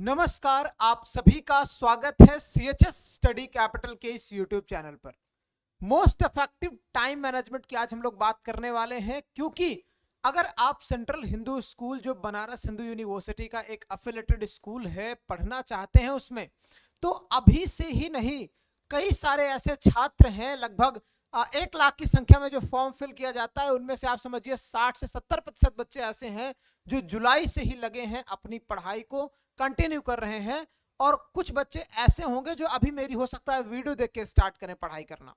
नमस्कार, आप सभी का स्वागत है सीएचएस स्टडी कैपिटल के इस यूट्यूब चैनल पर। मोस्ट इफेक्टिव टाइम मैनेजमेंट की आज हम लोग बात करने वाले हैं, क्योंकि अगर आप सेंट्रल हिंदू स्कूल जो बनारस हिंदू यूनिवर्सिटी का एक एफिलिएटेड स्कूल है पढ़ना चाहते हैं उसमें, तो अभी से ही नहीं, कई सारे ऐसे छात्र हैं, लगभग 1 लाख की संख्या में जो फॉर्म फिल किया जाता है उनमें से आप समझिए 60 से 70% बच्चे ऐसे हैं जो जुलाई से ही लगे हैं अपनी पढ़ाई को कंटिन्यू कर रहे हैं। और कुछ बच्चे ऐसे होंगे जो अभी मेरी हो सकता है वीडियो देख के स्टार्ट करें पढ़ाई करना।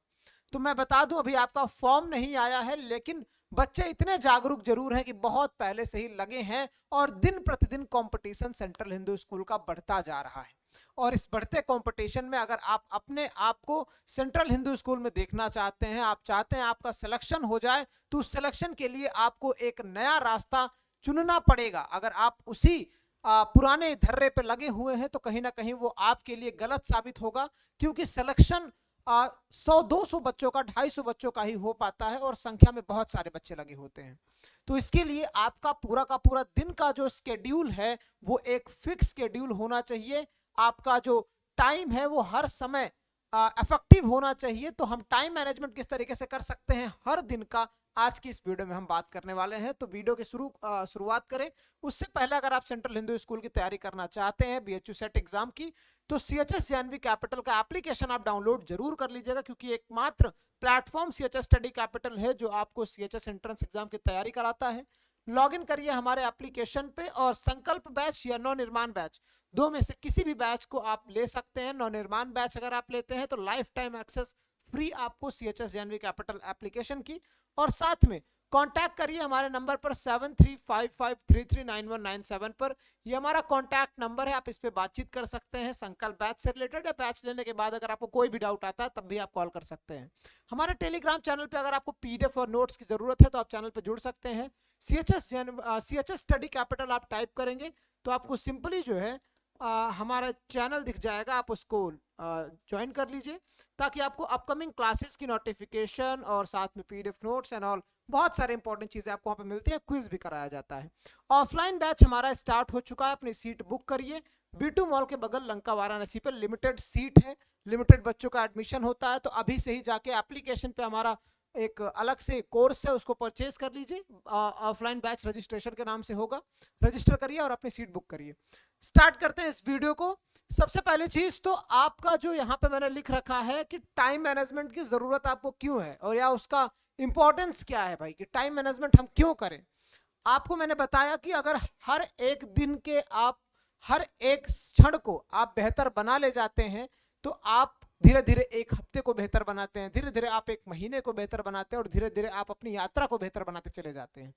तो मैं बता दूं, अभी आपका फॉर्म नहीं आया है, लेकिन बच्चे इतने जागरूक जरूर हैं कि बहुत पहले से ही लगे हैं और दिन प्रतिदिन कंपटीशन सेंट्रल हिंदू स्कूल का बढ़ता जा रहा है। और इस बढ़ते कंपटीशन में अगर आप अपने आप को सेंट्रल हिंदू स्कूल में देखना चाहते हैं, आप चाहते हैं आपका सिलेक्शन हो जाए, तो उस सिलेक्शन के लिए आपको एक नया रास्ता चुनना पड़ेगा। अगर आप उसी पुराने धर्रे पे लगे हुए हैं तो कहीं ना कहीं वो आपके लिए गलत साबित होगा, क्योंकि सिलेक्शन 100-200 बच्चों का, 250 बच्चों का ही हो पाता है और संख्या में बहुत सारे बच्चे लगे होते हैं। तो इसके लिए आपका पूरा का पूरा दिन का जो स्केड्यूल है वो एक फिक्स स्केड्यूल होना चाहिए। आपका जो टाइम है वो हर समय इफेक्टिव होना चाहिए। तो हम टाइम मैनेजमेंट किस तरीके से कर सकते हैं हर दिन का, आज की इस वीडियो में हम बात करने वाले हैं। तो वीडियो की शुरुआत करें उससे पहले, अगर आप सेंट्रल हिंदू स्कूल की तैयारी करना चाहते हैं बीएचयू सेट एग्जाम की, तो सीएचएस जानवी कैपिटल का एप्लीकेशन आप डाउनलोड जरूर कर लीजिएगा, क्योंकि एकमात्र प्लेटफॉर्म सीएचएस स्टडी कैपिटल है जो आपको सीएचएस एंट्रेंस एग्जाम की तैयारी कराता है। लॉगिन करिए हमारे एप्लीकेशन पे और संकल्प बैच या नवनिर्माण बैच, दो में से किसी भी बैच को आप ले सकते हैं। नवनिर्माण बैच अगर आप लेते हैं तो लाइफ टाइम एक्सेस फ्री आपको सीएचएस जानवी कैपिटल एप्लीकेशन की। और साथ में कांटेक्ट करिए हमारे नंबर पर 7355339197 पर। ये हमारा कांटेक्ट नंबर है, आप इस पे बातचीत कर सकते हैं संकल्प बैच से रिलेटेड, या बैच लेने के बाद अगर आपको कोई भी डाउट आता है तब भी आप कॉल कर सकते हैं। हमारे टेलीग्राम चैनल पे अगर आपको पीडीएफ और नोट्स की जरूरत है तो आप चैनल पे जुड़ सकते हैं। सीएचएस स्टडी कैपिटल आप टाइप करेंगे तो आपको सिंपली जो है हमारा चैनल दिख जाएगा, आप उसको ज्वाइन कर लीजिए, ताकि आपको अपकमिंग क्लासेस की नोटिफिकेशन और साथ में पीडीएफ नोट्स एंड ऑल बहुत सारे इंपॉर्टेंट चीजें आपको वहां पे मिलती है। क्विज भी कराया जाता है। ऑफलाइन बैच हमारा स्टार्ट हो चुका है, अपनी सीट बुक करिए। B2 मॉल के बगल लंका वाराणसी पर लिमिटेड सीट है, लिमिटेड बच्चों का एडमिशन होता है। तो अभी से ही जाके एप्लीकेशन पे हमारा एक अलग से कोर्स है उसको परचेज कर लीजिए। ऑफलाइन बैच रजिस्ट्रेशन के नाम से होगा, रजिस्टर करिए और अपनी सीट बुक करिए। स्टार्ट करते हैं इस वीडियो को। सबसे पहली चीज तो आपका जो यहाँ पे मैंने लिख रखा है कि टाइम मैनेजमेंट की जरूरत आपको क्यों है, और या उसका इंपॉर्टेंस क्या है भाई, कि टाइम मैनेजमेंट हम क्यों करें। आपको मैंने बताया कि अगर हर एक दिन के आप हर एक क्षण को आप बेहतर बना ले जाते हैं, तो आप धीरे धीरे एक हफ्ते को बेहतर बनाते हैं, धीरे धीरे आप एक महीने को बेहतर बनाते हैं और धीरे धीरे आप अपनी यात्रा को बेहतर बनाते चले जाते हैं।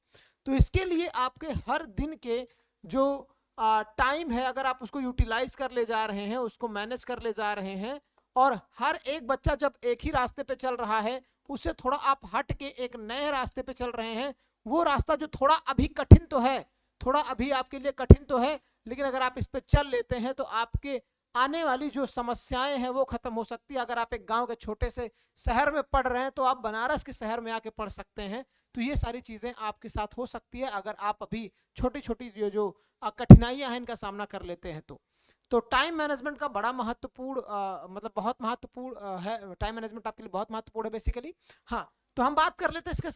तो इसके लिए आपके हर दिन के जो टाइम है, अगर आप उसको यूटिलाइज कर ले जा रहे हैं, उसको मैनेज कर ले जा रहे हैं, और हर एक बच्चा जब एक ही रास्ते पे चल रहा है उससे थोड़ा आप हट के एक नए रास्ते पे चल रहे हैं, वो रास्ता जो थोड़ा अभी कठिन तो है, थोड़ा अभी आपके लिए कठिन तो है, लेकिन अगर आप इस पे चल लेते हैं तो आपके आने वाली जो समस्याएं हैं वो खत्म हो सकती है। अगर आप एक गांव के छोटे से शहर में पढ़ रहे हैं तो आप बनारस के शहर में आके पढ़ सकते हैं। तो ये सारी चीजें आपके साथ हो सकती है अगर आप अभी छोटी छोटी जो कठिनाइयां हैं इनका सामना कर लेते हैं। तो टाइम मैनेजमेंट का बड़ा महत्वपूर्ण मतलब बहुत महत्वपूर्ण है। टाइम मैनेजमेंट आपके लिए बहुत महत्वपूर्ण है बेसिकली। हाँ, तो हम बात कर लेते हैं इसके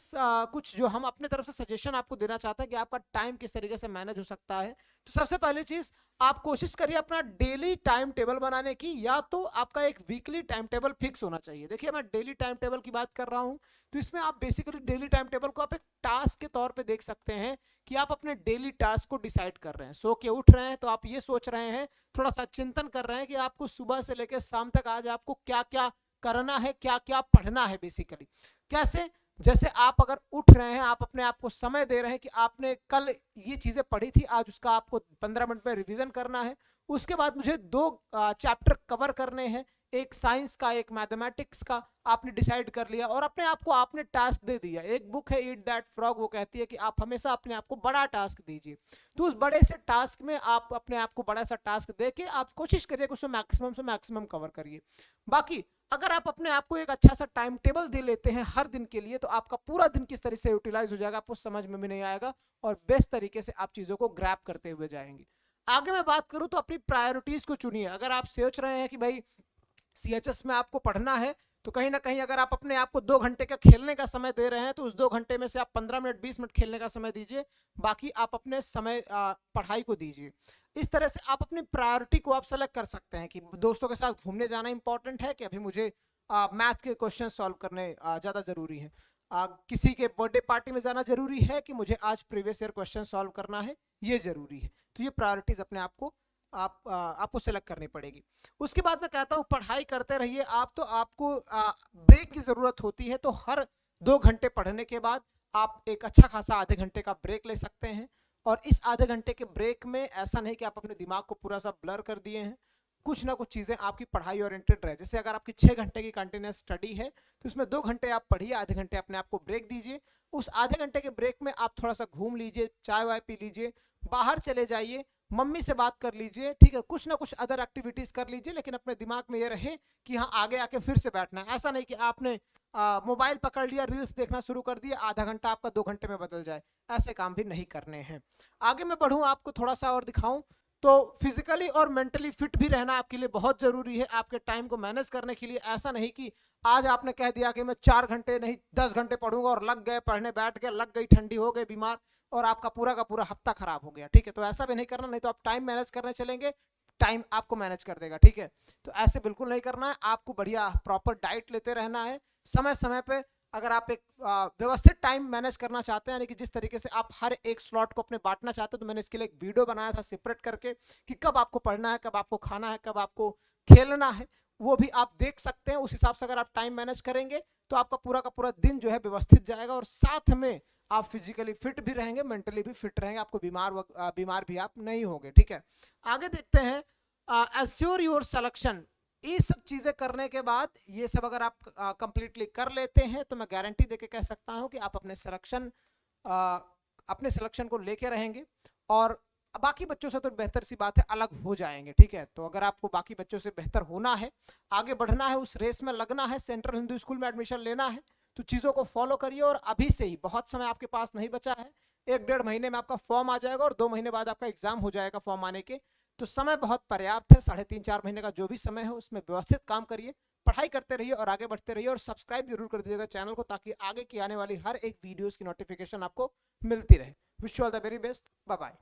कुछ जो हम अपने तरफ से सजेशन आपको देना चाहते हैं कि आपका टाइम किस तरीके से मैनेज हो सकता है। तो सबसे पहली चीज, आप कोशिश करिए अपना डेली टाइम टेबल बनाने की, या तो आपका एक वीकली टाइम टेबल फिक्स होना चाहिए। देखिए, मैं डेली टाइम टेबल की बात कर रहा हूं, तो इसमें आप बेसिकली डेली टाइम टेबल को आप एक टास्क के तौर पे देख सकते हैं कि आप अपने डेली टास्क को डिसाइड कर रहे हैं। सो के उठ रहे हैं तो आप ये सोच रहे हैं, थोड़ा सा चिंतन कर रहे हैं कि आपको सुबह से लेकर शाम तक आज आपको क्या क्या करना है, क्या क्या पढ़ना है। बेसिकली कैसे, जैसे आप अगर उठ रहे हैं, आप अपने आप को समय दे रहे हैं कि आपने कल ये चीजें पढ़ी थी, आज उसका आपको 15 मिनट में रिवीजन करना है। उसके बाद मुझे 2 चैप्टर कवर करने हैं, एक साइंस का एक मैथमेटिक्स का, आपने डिसाइड कर लिया और अपने आप को आपने टास्क दे दिया। एक बुक है ईट दैट फ्रॉग, वो कहती है कि आप हमेशा अपने आप को बड़ा टास्क दीजिए। तो उस बड़े से टास्क में आप अपने आप को बड़ा सा टास्क दे के आप कोशिश करिए कि उसमें मैक्सिमम से मैक्सिमम कवर करिए। बाकी अगर आप अपने आप को एक अच्छा सा टाइम टेबल दे लेते हैं हर दिन के लिए, तो आपका पूरा दिन किस तरह से यूटिलाइज हो जाएगा आपको समझ में भी नहीं आएगा और बेस्ट तरीके से आप चीजों को ग्रैब करते हुए जाएंगे। आगे मैं बात करूं तो अपनी प्रायोरिटीज को चुनिए। अगर आप सोच रहे हैं कि भाई सीएचएस में आपको पढ़ना है, तो कहीं ना कहीं अगर आप अपने आप को 2 घंटे का खेलने का समय दे रहे हैं, तो उस 2 घंटे में से आप 15 मिनट 20 मिनट खेलने का समय दीजिए, बाकी आप अपने समय पढ़ाई को दीजिए। इस तरह से आप अपनी प्रायोरिटी को आप सेलेक्ट कर सकते हैं कि दोस्तों के साथ घूमने जाना इंपॉर्टेंट है कि अभी मुझे मैथ के क्वेश्चन सॉल्व करने ज़्यादा ज़रूरी है, किसी के बर्थडे पार्टी में जाना जरूरी है कि मुझे आज प्रीवियस ईयर क्वेश्चन सॉल्व करना है, ये जरूरी है। तो ये प्रायोरिटीज अपने आप को आपको सेलेक्ट करनी पड़ेगी। उसके बाद मैं कहता हूँ पढ़ाई करते रहिए आप। तो आपको ब्रेक की ज़रूरत होती है, तो हर 2 घंटे पढ़ने के बाद आप एक अच्छा खासा आधे घंटे का ब्रेक ले सकते हैं। और इस आधे घंटे के ब्रेक में ऐसा नहीं कि आप अपने दिमाग को पूरा सा ब्लर कर दिए हैं, कुछ ना कुछ चीज़ें आपकी पढ़ाई ओरिएंटेड रहे। जैसे अगर आपकी 6 घंटे की कंटिन्यूस स्टडी है, तो इसमें 2 घंटे आप पढ़िए, आधे घंटे अपने आप को ब्रेक दीजिए। उस आधे घंटे के ब्रेक में आप थोड़ा सा घूम लीजिए, चाय वाय पी लीजिए, बाहर चले जाइए, मम्मी से बात कर लीजिए, ठीक है, कुछ ना कुछ अदर एक्टिविटीज कर लीजिए, लेकिन अपने दिमाग में ये रहे कि हाँ आगे आके फिर से बैठना है। ऐसा नहीं कि आपने मोबाइल पकड़ लिया, रील्स देखना शुरू कर दिया, आधा घंटा आपका 2 घंटे में बदल जाए, ऐसे काम भी नहीं करने हैं। आगे मैं बढ़ूँ, आपको थोड़ा सा और दिखाऊं, तो फिजिकली और मेंटली फिट भी रहना आपके लिए बहुत जरूरी है, आपके टाइम को मैनेज करने के लिए। ऐसा नहीं कि आज आपने कह दिया कि मैं 4 घंटे नहीं 10 घंटे पढ़ूंगा, और लग गए पढ़ने, बैठ गए, लग गई ठंडी, हो गए बीमार, और आपका पूरा का पूरा हफ्ता खराब हो गया, ठीक है। तो ऐसा भी नहीं करना, नहीं तो आप टाइम मैनेज करने चलेंगे, टाइम आपको मैनेज कर देगा, ठीक है। तो ऐसे बिल्कुल नहीं करना है, आपको बढ़िया प्रॉपर डाइट लेते रहना है समय समय पे। अगर आप एक व्यवस्थित टाइम मैनेज करना चाहते हैं, यानी कि जिस तरीके से आप हर एक स्लॉट को अपने बांटना चाहते हैं, तो मैंने इसके लिए एक वीडियो बनाया था सेपरेट करके कि कब आपको पढ़ना है, कब आपको खाना है, कब आपको खेलना है, वो भी आप देख सकते हैं। उस हिसाब से अगर आप टाइम मैनेज करेंगे तो आपका पूरा का पूरा दिन जो है व्यवस्थित जाएगा, और साथ में आप फिजिकली फिट भी रहेंगे, मेंटली भी फिट रहेंगे, आपको बीमार भी आप नहीं होंगे, ठीक है। आगे देखते हैं, एश्योर योर सिलेक्शन। ये सब चीजें करने के बाद, ये सब अगर आप कंप्लीटली कर लेते हैं, तो मैं गारंटी देके कह सकता हूं कि आप अपने सिलेक्शन को लेके रहेंगे, और बाकी बच्चों से तो बेहतर सी बात है, अलग हो जाएंगे, ठीक है। तो अगर आपको बाकी बच्चों से बेहतर होना है, आगे बढ़ना है, उस रेस में लगना है, सेंट्रल हिंदू स्कूल में एडमिशन लेना है, तो चीज़ों को फॉलो करिए। और अभी से ही, बहुत समय आपके पास नहीं बचा है, 1-1.5 महीने में आपका फॉर्म आ जाएगा, और 2 महीने बाद आपका एग्जाम हो जाएगा फॉर्म आने के। तो समय बहुत पर्याप्त है, 3.5-4 महीने का जो भी समय है उसमें व्यवस्थित काम करिए, पढ़ाई करते रहिए और आगे बढ़ते रहिए। और सब्सक्राइब जरूर कर दीजिएगा चैनल को, ताकि आगे की आने वाली हर एक वीडियोस की नोटिफिकेशन आपको मिलती रहे। Wish you all the very best, bye bye.